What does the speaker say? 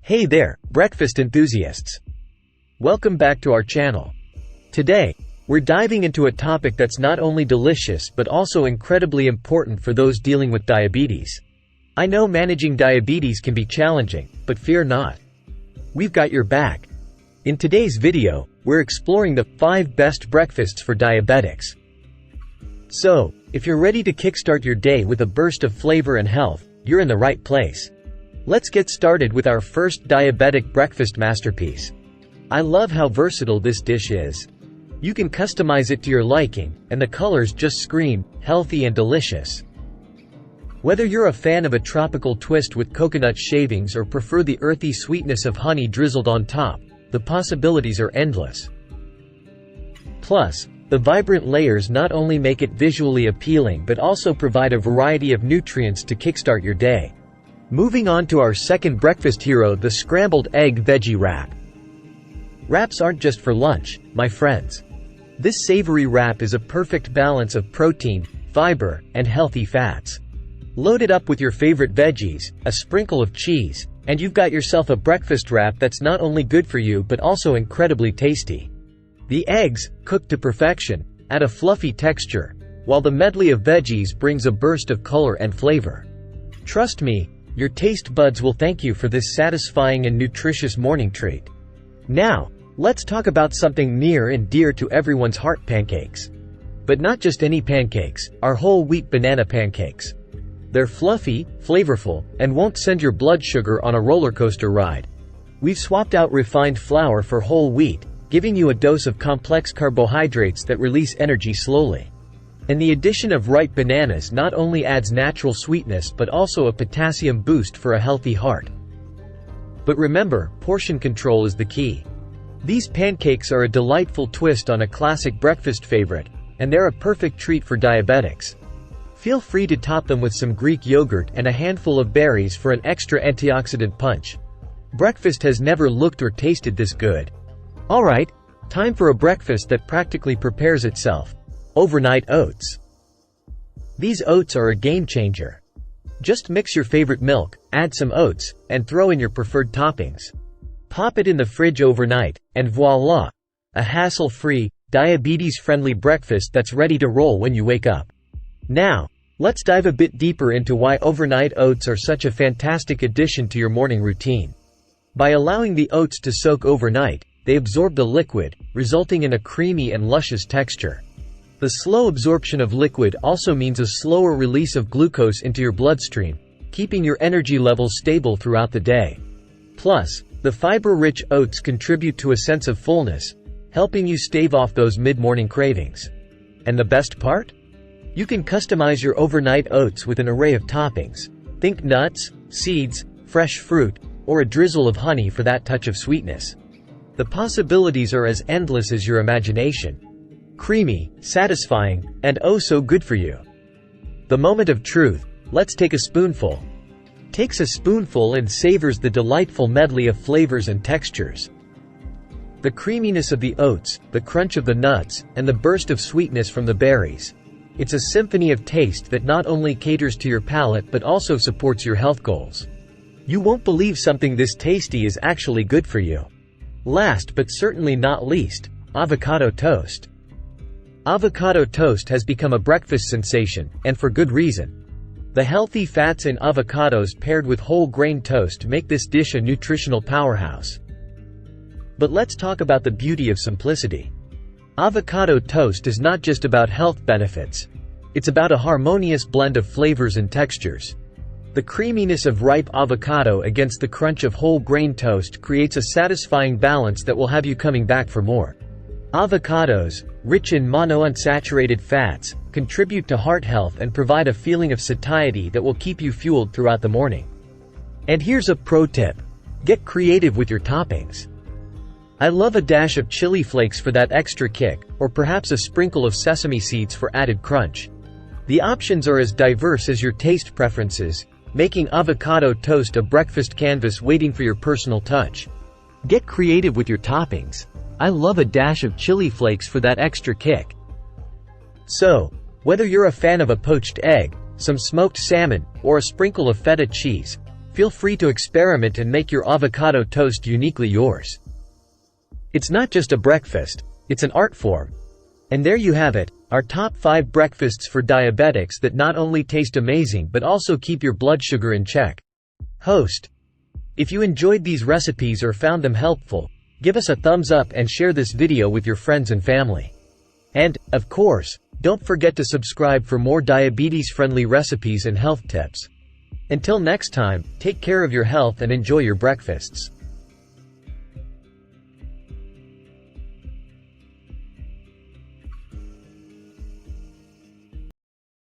Hey there, breakfast enthusiasts! Welcome back to our channel. Today, we're diving into a topic that's not only delicious but also incredibly important for those dealing with diabetes. I know managing diabetes can be challenging, but fear not. We've got your back. In today's video, we're exploring the 5 best breakfasts for diabetics. So, if you're ready to kickstart your day with a burst of flavor and health, you're in the right place. Let's get started with our first diabetic breakfast masterpiece. I love how versatile this dish is. You can customize it to your liking, and the colors just scream healthy and delicious. Whether you're a fan of a tropical twist with coconut shavings or prefer the earthy sweetness of honey drizzled on top, the possibilities are endless. Plus, the vibrant layers not only make it visually appealing but also provide a variety of nutrients to kickstart your day. Moving on to our second breakfast hero, the scrambled egg veggie wrap. Wraps aren't just for lunch, my friends. This savory wrap is a perfect balance of protein, fiber, and healthy fats. Load it up with your favorite veggies, a sprinkle of cheese, and you've got yourself a breakfast wrap that's not only good for you but also incredibly tasty. The eggs, cooked to perfection, add a fluffy texture, while the medley of veggies brings a burst of color and flavor. Trust me, your taste buds will thank you for this satisfying and nutritious morning treat. Now, let's talk about something near and dear to everyone's heart: pancakes. But not just any pancakes, our whole wheat banana pancakes. They're fluffy, flavorful, and won't send your blood sugar on a roller coaster ride. We've swapped out refined flour for whole wheat, giving you a dose of complex carbohydrates that release energy slowly. And the addition of ripe bananas not only adds natural sweetness but also a potassium boost for a healthy heart. But remember, portion control is the key. These pancakes are a delightful twist on a classic breakfast favorite, and they're a perfect treat for diabetics. Feel free to top them with some Greek yogurt and a handful of berries for an extra antioxidant punch. Breakfast has never looked or tasted this good. Alright, time for a breakfast that practically prepares itself. Overnight oats. These oats are a game changer. Just mix your favorite milk, add some oats, and throw in your preferred toppings. Pop it in the fridge overnight, and voila! A hassle-free, diabetes-friendly breakfast that's ready to roll when you wake up. Now, let's dive a bit deeper into why overnight oats are such a fantastic addition to your morning routine. By allowing the oats to soak overnight, they absorb the liquid, resulting in a creamy and luscious texture. The slow absorption of liquid also means a slower release of glucose into your bloodstream, keeping your energy levels stable throughout the day. Plus, the fiber-rich oats contribute to a sense of fullness, helping you stave off those mid-morning cravings. And the best part? You can customize your overnight oats with an array of toppings. Think nuts, seeds, fresh fruit, or a drizzle of honey for that touch of sweetness. The possibilities are as endless as your imagination. Creamy, satisfying, and oh so good for you. The moment of truth: let's take a spoonful. Takes a spoonful and savors the delightful medley of flavors and textures. The creaminess of the oats, the crunch of the nuts, and the burst of sweetness from the berries. It's a symphony of taste that not only caters to your palate but also supports your health goals. You won't believe something this tasty is actually good for you. Last but certainly not least, avocado toast. Avocado toast has become a breakfast sensation, and for good reason. The healthy fats in avocados paired with whole grain toast make this dish a nutritional powerhouse. But let's talk about the beauty of simplicity. Avocado toast is not just about health benefits. It's about a harmonious blend of flavors and textures. The creaminess of ripe avocado against the crunch of whole grain toast creates a satisfying balance that will have you coming back for more. Avocados, rich in monounsaturated fats, contribute to heart health and provide a feeling of satiety that will keep you fueled throughout the morning. And here's a pro tip: get creative with your toppings. I love a dash of chili flakes for that extra kick, or perhaps a sprinkle of sesame seeds for added crunch. The options are as diverse as your taste preferences, making avocado toast a breakfast canvas waiting for your personal touch. Get creative with your toppings. I love a dash of chili flakes for that extra kick. So, whether you're a fan of a poached egg, some smoked salmon, or a sprinkle of feta cheese, feel free to experiment and make your avocado toast uniquely yours. It's not just a breakfast, it's an art form. And there you have it, our top 5 breakfasts for diabetics that not only taste amazing but also keep your blood sugar in check. Host. If you enjoyed these recipes or found them helpful, give us a thumbs up and share this video with your friends and family. And, of course, don't forget to subscribe for more diabetes-friendly recipes and health tips. Until next time, take care of your health and enjoy your breakfasts.